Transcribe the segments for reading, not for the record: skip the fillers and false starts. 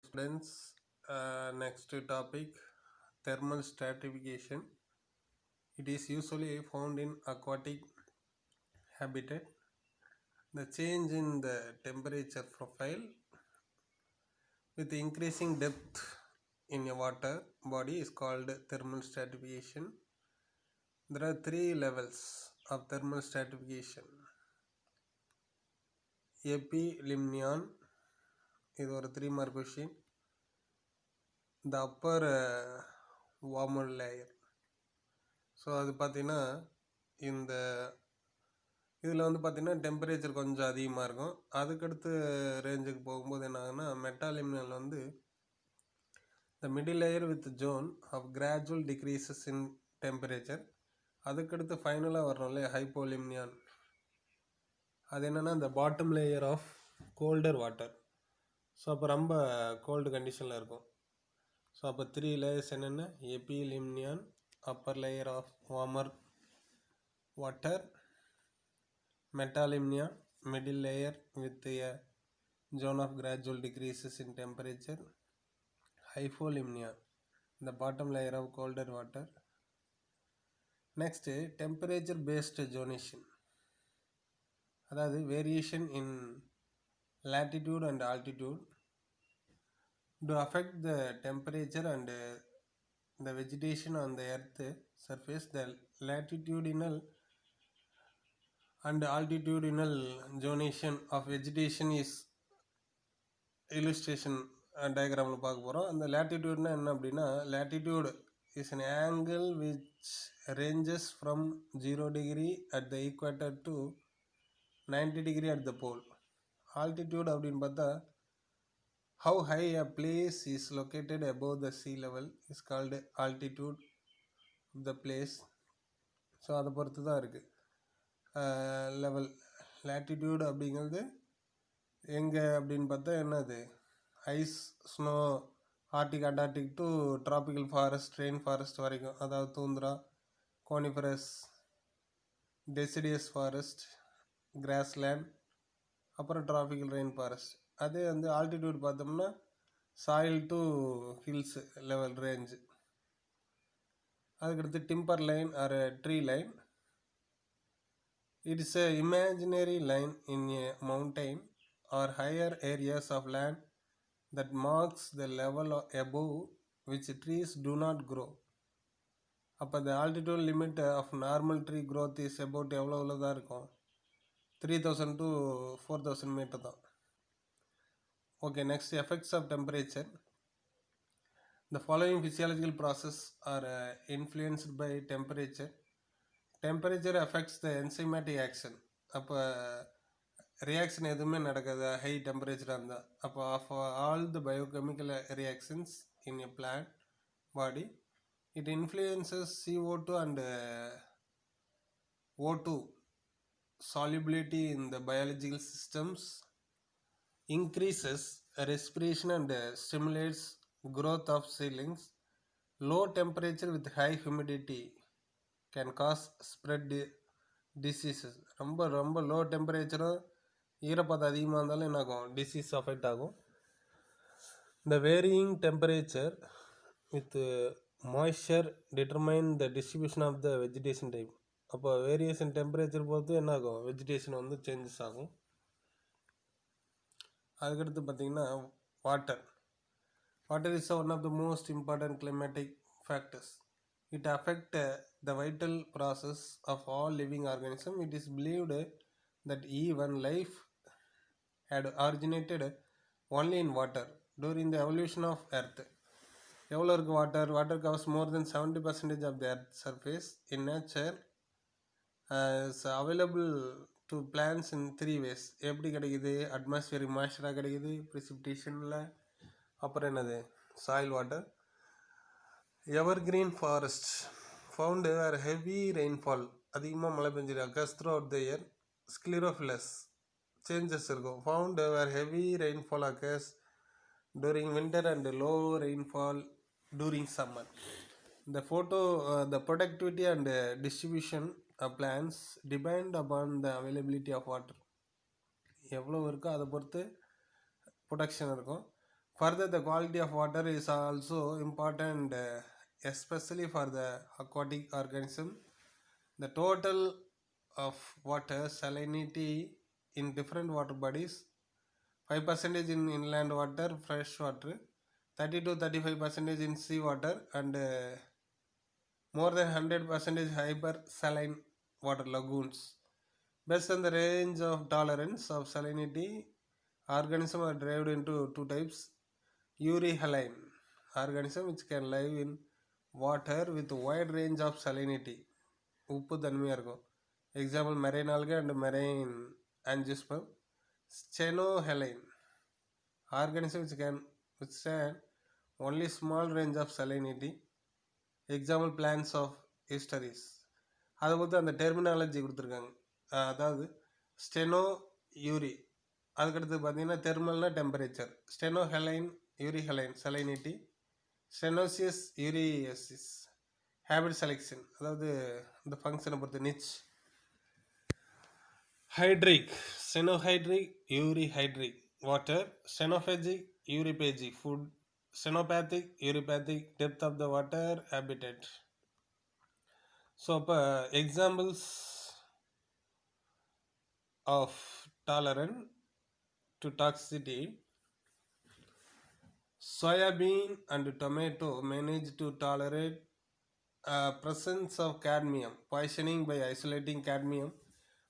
Students, next topic, thermal stratification. It is usually found in aquatic habitat. The change in the temperature profile with increasing depth in a water body is called thermal stratification. There are three levels of thermal stratification. Epilimnion, இது ஒரு 3 mark question. The upper warmer layer. So அது பார்த்திங்கன்னா இந்த இதில் வந்து பார்த்திங்கன்னா temperature கொஞ்சம் அதிகமாக இருக்கும். அதுக்கடுத்து ரேஞ்சுக்கு போகும்போது என்ன ஆகுதுன்னா மெட்டாலிமினல் வந்து the middle layer with zone of gradual decreases in temperature. அதுக்கடுத்து ஃபைனலாக வரணும் இல்லையா ஹைப்போலிமினியான், அது என்னென்னா இந்த bottom layer of colder water. So அப்போ ரொம்ப கோல்டு கண்டிஷனில் இருக்கும். ஸோ அப்போ 3 லேயர்ஸ் என்னென்ன எபிலிமினியான், upper layer of warmer water, metalimnia, middle layer with a zone of gradual decreases in temperature, hypolimnia, the bottom layer of colder water. Next, temperature based zonation, அதாவது variation in latitude and altitude to affect the temperature and the vegetation on the earth surface. The latitudinal and altitudinal zonation of vegetation is illustration diagram பார்க்க போகிறோம். அந்த latitudeனா என்ன அப்படின்னா, latitude is an angle which ranges from 0 degree at the equator to 90 degree at the pole. Altitude அப்படின்னு பார்த்தா how high a place is located above the sea level is called altitude of the place. So அதை பொறுத்து தான் இருக்குது level. Latitude அப்படிங்கிறது எங்கே அப்படின்னு பார்த்தா என்னது, ice, snow, arctic, antarctic to tropical forest, rain forest வரைக்கும், அதாவது tundra, coniferous, deciduous forest, grassland, அப்புறம் ட்ராபிக்கல் ரெயின் ஃபாரஸ்ட். அதே வந்து ஆல்டிடியூட் பார்த்தோம்னா soil to hills level range. அதுக்கடுத்து timber line or tree line. It is a imaginary line in a mountain or higher areas of land that marks the level above which trees do not grow. அப்போ the altitude limit of normal tree growth is about எவ்வளோ தான் இருக்கும், 3000 to 4000 metre தான். Okay, next, effects of temperature. The following physiological processes are influenced by temperature. Temperature affects the enzymatic action. அப்போ reaction எதுவுமே நடக்காது high டெம்பரேச்சராக இருந்தால். அப்போ of all the biochemical reactions in a plant body it influences CO2 and O2 solubility in the biological systems, increases respiration and stimulates growth of seedlings. Low temperature with high humidity can cause spread diseases. ரொம்ப ரொம்ப low டெம்பரேச்சரும் ஈரப்பதம் அதிகமாக இருந்தாலும் என்ன ஆகும், disease affect ஆகும். The varying temperature with moisture determine the distribution of the vegetation type. அப்போ variation temperature பொறுத்து என்ன ஆகும், வெஜிடேஷன் வந்து சேஞ்சஸ் ஆகும். அதுக்கடுத்து பார்த்திங்கன்னா water. Water is one of the most important climatic factors. It affects the vital process of all living organisms. It is believed that even life had originated only in water during the evolution of Earth. எவ்வளோ இருக்குது water? Water covers more than 70% of the Earth's surface. In nature, is available to plants in 3 ways. எப்படி கிடைக்குது? Atmospheric மாய்ஸ்சராக கிடைக்குது, ப்ரிசிபிடேஷனில், அப்புறம் என்னது, soil water. Evergreen forest found where heavy rainfall, அதிகமாக மழை பெஞ்சிருக்கு, occurs throughout the year. Sclerophyllous changes இருக்கும். Found where heavy rainfall occurs during winter and low rainfall during summer. The productivity and distribution of plants depend upon the availability of water. எவ்வளோ இருக்கோ அதை பொறுத்து production இருக்கும். Further, the quality of water is also important, especially for the aquatic organism. The total of water salinity in different water bodies: 5% in inland water, fresh water; 30 to 35% in sea water; and more than 100% hypersaline water lagoons. Based on the range of tolerance of salinity, organisms are divided into two types: euryhaline organism, which can live in water with wide range of salinity, உப்பு தன்மையாக இருக்கும். Example, marine algae and marine angiosperm. Stenohaline organism which can withstand only small range of salinity. Example, plants of estuaries. அதை பொறுத்து அந்த terminology கொடுத்துருக்காங்க. அதாவது steno eury, அதுக்கடுத்து பார்த்தீங்கன்னா தெர்மல்னா temperature, stenohaline euryhaline salinity, stenoecious euryoecious habit selection, அதாவது இந்த ஃபங்க்ஷனை பொறுத்து niche. Hydric stenohydric euryhydric water, stenophagic euryphagic food, stenobathic eurybathic depth of the water habitat. So அப்போ examples of tolerant to toxicity: soybean and tomato manage to tolerate presence of cadmium poisoning by isolating cadmium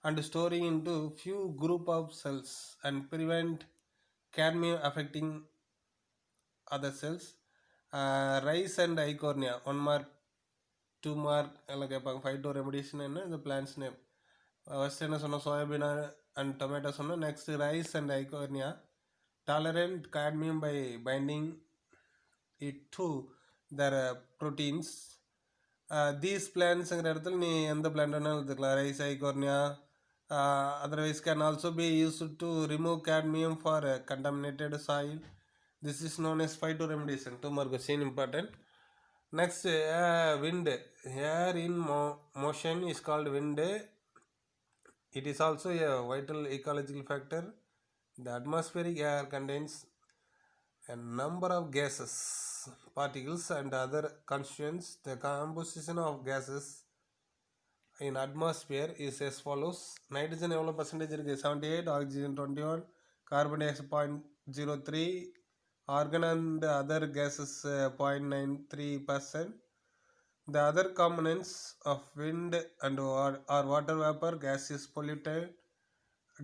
and storing into few group of cells and prevent cadmium affecting other cells. Rice and eichhornia, 1 mark 2 mark எல்லாம் கேட்பாங்க. Phyto ரெமடிஸ்னு என்ன, இந்த plans name. First என்ன சொன்னோம், soybean and tomato சொன்னோம். Next rice and Eichhornia tolerant cadmium by binding it to their proteins. These பிளான்ஸுங்கிற இடத்துல நீ எந்த பிளான்ட் வேணாலும் எடுத்துக்கலாம். Rice, Eichhornia. Otherwise can also be used to remove cadmium for contaminated soil. This is known as phytoremediation. 2 mark question important. Next, wind. Air in motion is called wind. It is also a vital ecological factor. The atmospheric air contains a number of gases, particles and other constituents. The composition of gases in atmosphere is as follows. Nitrogen எவ்வளோ percentage இருக்குது? 78, oxygen 21, carbon dioxide 0.03, argon and other gases 0.93%. The other components of wind and or water vapor, gas is polluted,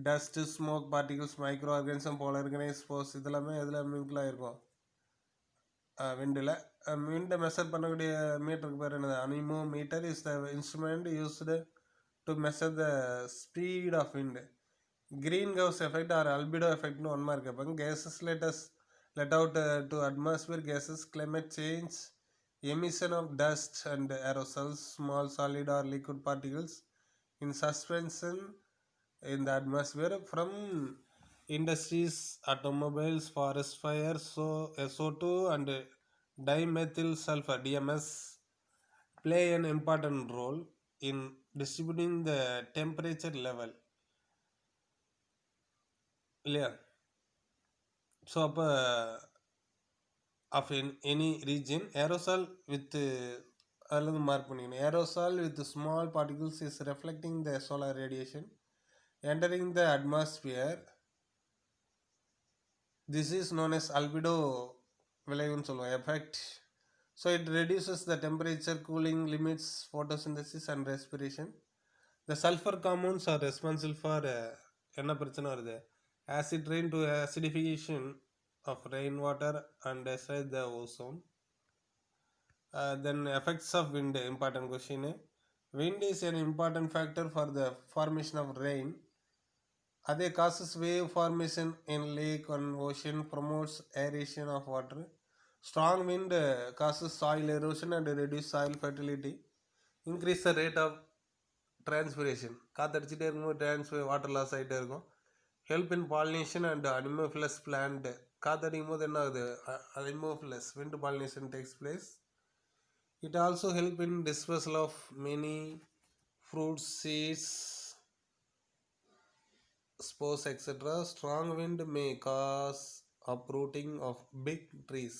dust, smoke, particles, microorganisms, polar organisms, spores, இதெல்லாமே இதில் mingle ஆகிருக்கும் விண்டில். விண்டை measure பண்ணக்கூடிய மீட்டருக்கு பேர் என்னது? Anemometer is the instrument used to measure the speed of wind. green house effect or albedo effect னு 1 mark கேட்பாங்க. gases let out to atmosphere gases, climate change, emission of dust and aerosols, small solid or liquid particles in suspension in the atmosphere from industries, automobiles, forest fires. So SO2 and dimethyl sulfur DMS play an important role in distributing the temperature level இல்லையா? So அப்போ of any region, aerosol with அல்லது mark பண்ணிக்கணும். aerosol with small particles is reflecting the solar radiation entering the atmosphere. This is known as albedo விளைவுன்னு சொல்லுவோம் effect. So it reduces the temperature, cooling, limits photosynthesis and respiration. The sulfur compounds are responsible for என்ன பிரச்சனை வருது? Acid rain to acidification of rainwater and destroy the ozone. Then effects of wind, important question. Wind is an important factor for the formation of rain. It causes wave formation in lake and ocean, promotes aeration of water. Strong wind causes soil erosion and reduce soil fertility, increase the rate of transpiration. காத்தடிச்சிட்டே இருக்கும்போது water loss ஆகிட்டே இருக்கும். Help in pollination and anemophilous plant. காத்தடிக்கும் போது என்ன ஆகுது? Anemophilous wind pollination takes place. It also help in dispersal of many fruits, seeds, spores, etc. Strong wind may cause uprooting of big trees.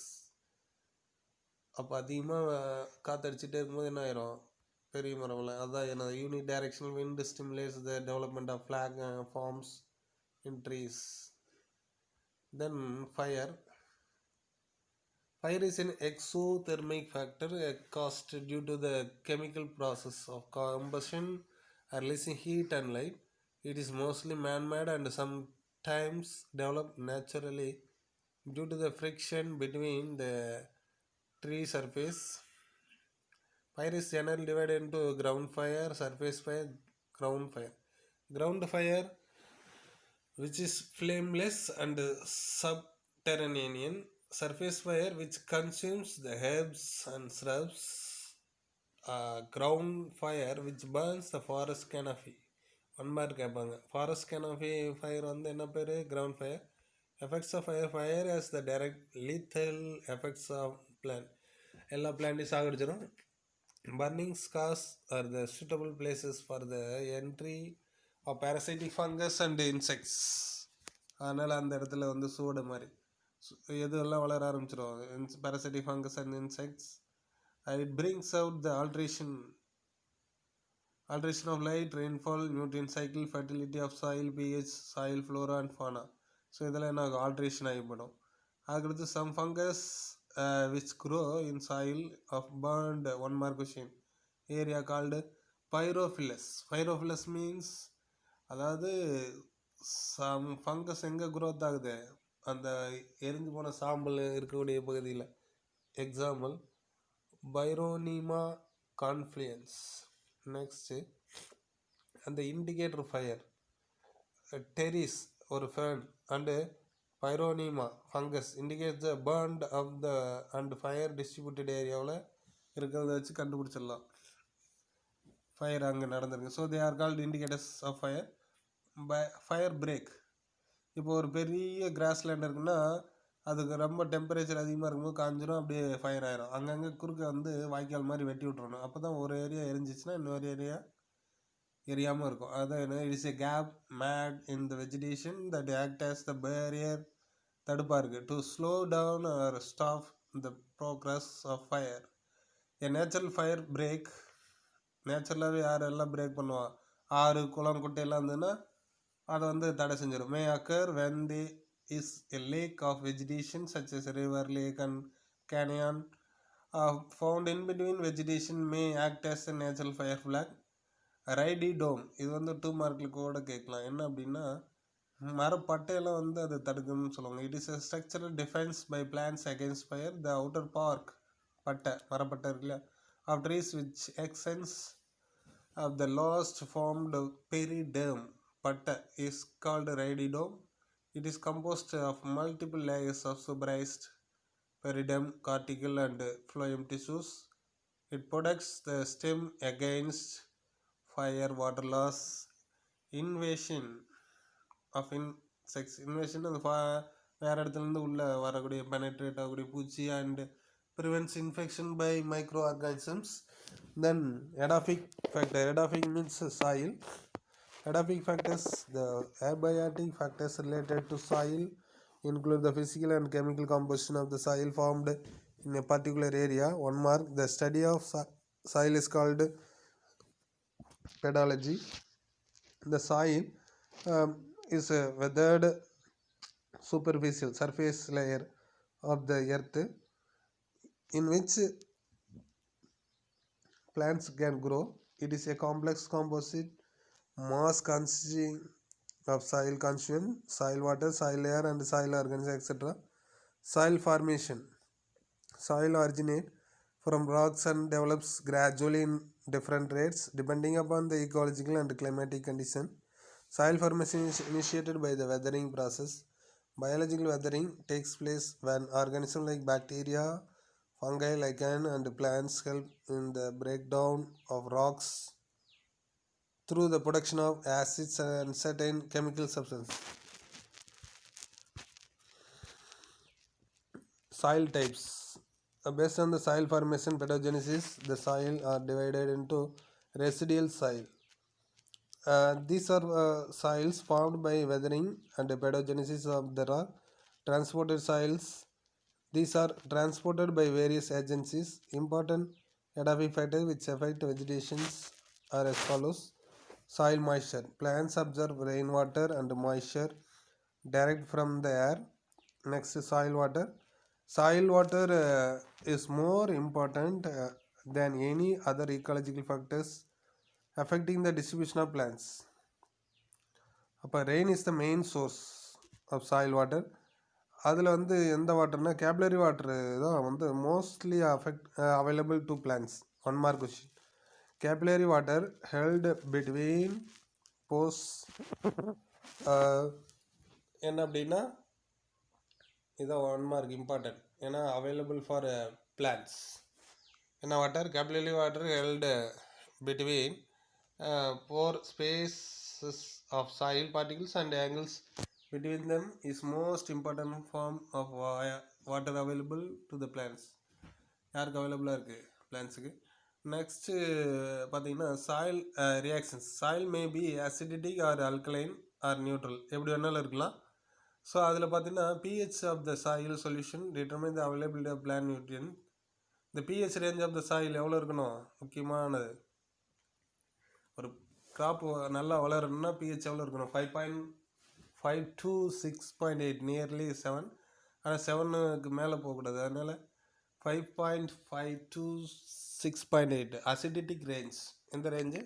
அப்போ அதிகமாக காற்றடிச்சிட்டே இருக்கும்போது என்ன ஆயிரும், பெரிய மரம்ல அதான் என்ன யூனி directional wind stimulates the development of flag forms in trees. Then fire. Fire is an exothermic factor caused due to the chemical process of combustion releasing heat and light. It is mostly man-made and sometimes developed naturally due to the friction between the tree surface. Fire is generally divided into ground fire, surface fire, ground fire. Ground fire, which is flameless and subterranean. Surface fire, which consumes the herbs and shrubs. Ground fire, which burns the forest canopy. One mark கேட்பாங்க. Forest canopy fire வந்து என்ன பேர், ground fire. Effects of fire as the direct lethal effects of plant. எல்லா பிளான்ட்டையும் சாகடிச்சிடும். Burning scars are the suitable places for the entry of parasitic fungus and insects. அதனால் அந்த இடத்துல வந்து சூடு மாதிரி எதுவெல்லாம் வளர ஆரம்பிச்சிடும், parasitic fungus and insects. It brings out the alteration of light, rainfall, nutrient cycle, fertility of soil, pH, soil flora and fauna. So இதெல்லாம் என்ன ஆகும், ஆல்ட்ரேஷன் ஆகிப்படும். அதுக்கடுத்து some fungus which grow in soil of burned, one more question, area called pyrophilus. Pyrophilus means அதாவது some fungus எங்கே growth ஆகுது, அந்த எரிஞ்சு போன சாம்பல் இருக்கக்கூடிய பகுதியில். Example Pyronema confluens. நெக்ஸ்ட்டு அந்த இண்டிகேட்டர் ஃபயர், டெரிஸ் ஒரு fern and Pyronema fungus indicate the burnt of the and fire distributed ஏரியாவில் இருக்கிறத வச்சு கண்டுபிடிச்சிடலாம் ஃபயர் அங்கே நடந்திருக்கு. So they are called indicators of fire. Fire break. இப்போ ஒரு பெரிய கிராஸ்லேண்ட் இருக்குன்னா அதுக்கு ரொம்ப டெம்பரேச்சர் அதிகமாக இருக்கும்போது காஞ்சிரும், அப்படியே ஃபயர் ஆயிரும். அங்கங்கே குறுக்க வந்து வாய்க்கால் மாதிரி வெட்டி விட்றணும். அப்போ தான் ஒரு ஏரியா எரிஞ்சிச்சுன்னா இன்னொரு ஏரியா எரியாமல் இருக்கும். அதான் என்ன, it's a gap made in the vegetation that act as the barrier, தடுப்பாக இருக்குது, to slow down or stop the progress of fire. A natural fire break. நேச்சுரலாகவே யாரெல்லாம் பிரேக் பண்ணுவான், ஆறு குளம் குட்டையெல்லாம் இருந்ததுன்னா அதை வந்து தடை செஞ்சிடும். May occur when the is a lake of vegetation such as a river, lake and canyon found in between vegetation may act as a natural fire flag. ரைடி டோம், இது வந்து 2 மார்க்கில் கூட கேட்கலாம். என்ன அப்படின்னா மரப்பட்டையெல்லாம் வந்து அதை தடுக்கணும்னு சொல்லுவாங்க. It is a structural defense by plants against fire. The outer bark, பட்டை மரப்பட்டை இருக்குல்ல, of trees which extends of the last formed periderm, பட்டை, is called rhydidome. It is composed of multiple layers of suberized periderm, cortical and phloem tissues. It protects the stem against fire, water loss, invasion of insects. Invasion அந்த வேறு இடத்துலேருந்து உள்ளே வரக்கூடிய penetrate ஆகக்கூடிய பூச்சி and prevents infection by microorganisms. Then edaphic factor. Edaphic means soil. Edaphic factors, the abiotic factors related to soil include the physical and chemical composition of the soil formed in a particular area. One mark, the study of soil is called pedology. The soil is a weathered superficial surface layer of the earth in which plants can grow. It is a complex composite mass consisting of soil constituent, soil water, soil air and soil organisms, etc. Soil formation. Soil originates from rocks and develops gradually in different rates depending upon the ecological and climatic condition. Soil formation is initiated by the weathering process. Biological weathering takes place when organisms like bacteria, fungi, lichen and plants help in the breakdown of rocks through the production of acids and certain chemical substances. Soil types. Based on the soil formation pedogenesis, the soil are divided into residual soil. These are soils formed by weathering and pedogenesis of the rock. transported soils. These are transported by various agencies. Important adaptive factors which affect vegetations are as follows. Soil moisture. Plants absorb rainwater and moisture direct from the air. Next, soil water. Soil water is more important than any other ecological factors affecting the distribution of plants. அப்போ rain is the main source of soil water. அதில் வந்து எந்த வாட்டர்னா capillary water தான் வந்து mostly available to plants. One mark question. Capillary water held between pores என்ன அப்படின்னா இதான் ஒன் மார்க் இம்பார்ட்டன்ட். ஏன்னா அவைலபிள் ஃபார் பிளான்ஸ். என்ன water? Capillary water held between pore spaces of soil particles and angles between them is most important form of water available to the plants. யாருக்கு அவைலபிளாக இருக்குது? பிளான்ஸுக்கு. Next பார்த்தீங்கன்னா soil reactions. Soil may be acidic or alkaline or neutral, எப்படி வேணாலும் இருக்கலாம். So அதில் பார்த்தீங்கன்னா pH of the soil solution determine the availability of plant nutrient. இந்த pH range of the soil எவ்வளோ இருக்கணும்? முக்கியமானது. ஒரு கிராப் நல்லா வளரணும்னா pH எவ்வளோ இருக்கணும்? 5.5 to 6.8, நியர்லி 7. ஆனால் 7க்கு மேலே போகக்கூடாது. அதனால் 5.5 to 6.8 அசிடிட்டிக் ரேஞ்ச். எந்த ரேஞ்சு?